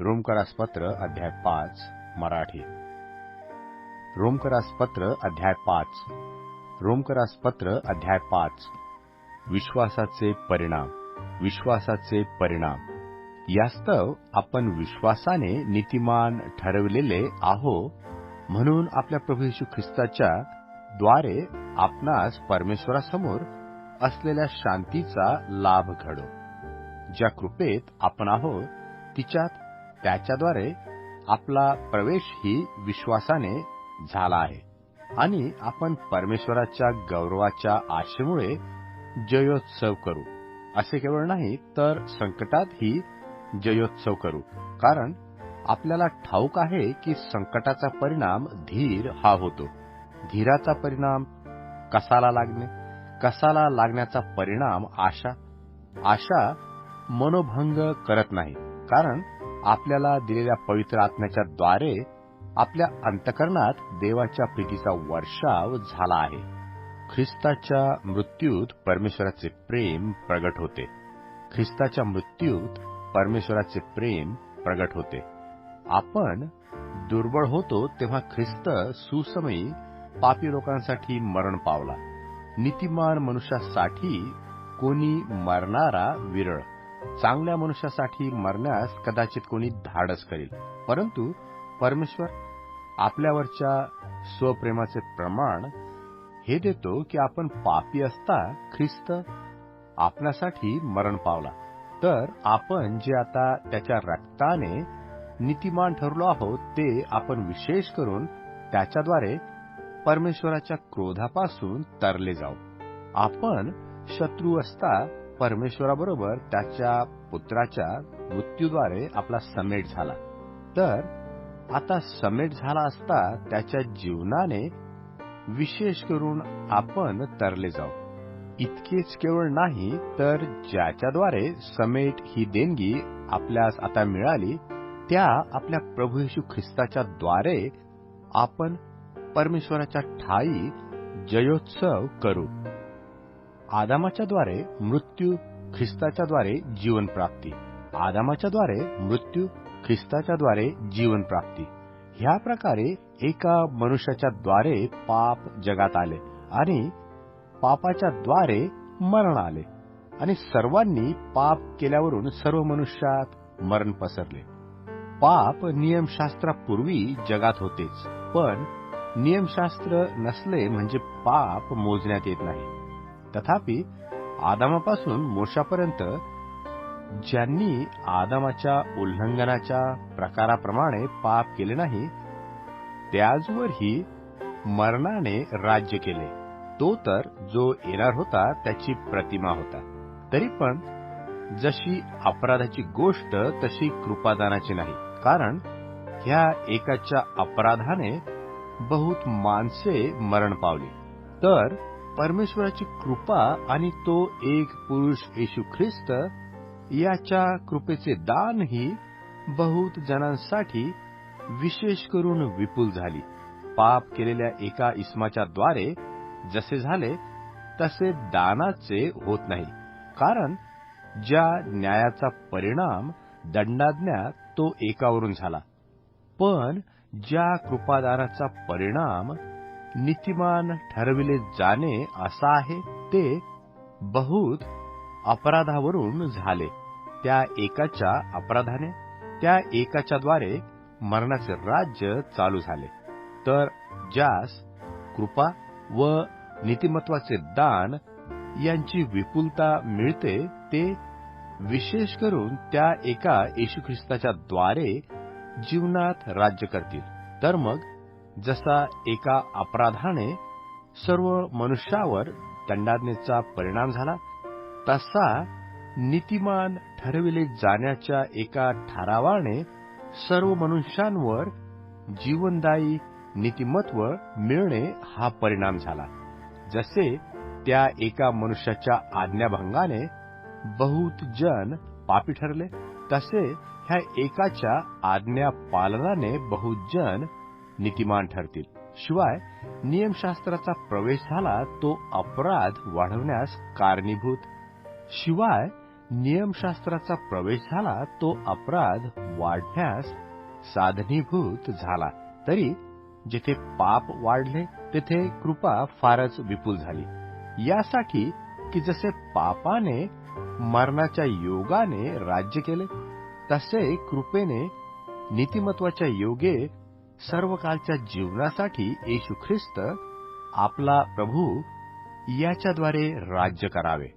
रोमकरास पत्र अध्याय 5 मराठी. रोमकरास पत्र अध्याय 5 रोमकरास पत्र अध्याय 5 विश्वासाचे परिणाम. विश्वासाचे परिणाम. यास्तव आपण विश्वासाने नीतिमान ठरविलेले आहो, म्हणून आपल्या प्रभू येशू ख्रिस्ताच्या द्वारे आपणास परमेश्वरासमोर असलेल्या शांतीचा लाभ घडो. ज्या कृपेत आपण आहोत तिच्यात त्याच्याद्वारे आपला प्रवेशही विश्वासाने झाला आहे, आणि आपण परमेश्वराच्या गौरवाच्या आशेमुळे जयोत्सव करू. असे केवळ नाही, तर संकटातही जयोत्सव करू. कारण आपल्याला ठाऊक आहे की संकटाचा परिणाम धीर हा होतो. धीराचा परिणाम कसाला लागणे, कसाला लागण्याचा परिणाम आशा. आशा मनोभंग करत नाही, कारण आपल्याला दिलेल्या पवित्र आत्म्याच्या द्वारे आपल्या अंतःकरणात देवाच्या प्रीतीचा वर्षाव झाला आहे. ख्रिस्ताच्या मृत्यूत परमेश्वराचे प्रेम प्रगट होते. ख्रिस्ताच्या मृत्यूत परमेश्वराचे प्रेम प्रगट होते. आपण दुर्बळ होतो तेव्हा ख्रिस्त सुसमयी पापी लोकांसाठी मरण पावला. नीतिमान मनुष्यासाठी कोणी मरणारा विरळ. चांगल्या मनुष्यासाठी मरण्यास कदाचित कोणी धाडस करेल, परंतु परमेश्वर आपल्यावरच्या स्वप्रेमाचे प्रमाण हे देतो की आपण पापी असता ख्रिस्त आपल्यासाठी मरण पावला. तर आपण जे आता त्याच्या रक्ताने नीतिमान ठरलो आहोत ते आपण विशेष करून त्याच्याद्वारे परमेश्वराच्या क्रोधापासून तरले जाऊ. आपण शत्रू असता परमेश्वराबरोबर त्याच्या पुत्राच्या मृत्यूद्वारे आपला समेट झाला. तर आता समेट झाला असता त्याच्या जीवनाने विशेष करून आपण तरले जाऊ. इतकेच केवळ नाही, तर ज्याच्याद्वारे समेट ही देणगी आपल्यास आता मिळाली, त्या आपल्या प्रभू येशू ख्रिस्ताच्या द्वारे आपण परमेश्वराच्या ठायी जयोत्सव करू. आदामाच्या द्वारे मृत्यू, ख्रिस्ताच्या द्वारे जीवन प्राप्ती. आदामाच्या द्वारे मृत्यू, ख्रिस्ताच्या द्वारे जीवन प्राप्ती. ह्या प्रकारे एका मनुष्याच्या द्वारे पाप जगात आले, आणि पापाच्या द्वारे मरण आले, आणि सर्वांनी पाप केल्यावरून सर्व मनुष्यात मरण पसरले. पाप नियमशास्त्रापूर्वी जगात होतेच, पण नियमशास्त्र नसले म्हणजे पाप मोजण्यात येत नाही. तथापि आदामापासून मोशापर्यंत ज्यांनी आदामाच्या उल्लंघनाच्या प्रकाराप्रमाणे पाप केले नाही, त्याचवरही मरणाने राज्य केले. तो तर जो येणार होता त्याची प्रतिमा होता. तरी पण जशी अपराधाची गोष्ट तशी कृपादानाची नाही, कारण ह्या एकाच्या अपराधाने बहुत माणसे मरण पावली. तर परमेश्वराची कृपा आणि तो एक पुरुष येशू ख्रिस्त याच्या कृपेचे दानही बहुत जणांसाठी विशेष करून विपुल झाली. पाप केलेल्या एका इस्माच्या द्वारे जसे झाले तसे दानाचे होत नाही, कारण ज्या न्यायाचा परिणाम दंडाज्ञा तो एकावरून झाला, पण ज्या कृपादानाचा परिणाम नीतिमान ठरविले जाणे असा आहे ते बहुत अपराधावरून झाले. त्या एकाच्या अपराधाने त्या एकाच्या द्वारे मरणाचे राज्य चालू झाले. तर ज्यास कृपा व नीतिमत्वाचे दान यांची विपुलता मिळते, ते विशेष करून त्या एका येशू ख्रिस्ताच्या द्वारे जीवनात राज्य करतील. तर मग जसा एका अपराधाने सर्व मनुष्यावर दंडाज्ञेचा परिणाम झाला, तसा नीतिमान ठरविले जाण्याच्या एका ठरावाने सर्व मनुष्यांवर जीवनदायी नीतिमत्व मिळणे हा परिणाम झाला. जसे त्या एका मनुष्याच्या आज्ञाभंगाने बहुत जन पापी ठरले, तसे ह्या एकाच्या आज्ञा पालनाने बहुत जन नीतिमान ठरतील. शिवाय नियमशास्त्राचा प्रवेश झाला तो अपराध वाढवण्यास कारणीभूत. शिवाय नियमशास्त्राचा प्रवेश झाला तो अपराध वाढण्यास साधनीभूत झाला. तरी जिथे पाप वाढले तेथे कृपा फारच विपुल झाली. यासाठी की जसे पापाने मरणाच्या योगाने राज्य केले, तसे कृपेने नीतिमत्वाच्या योगे सर्वकालच्या जीवनासाठी येशू ख्रिस्त आपला प्रभू याच्याद्वारे राज्य करावे.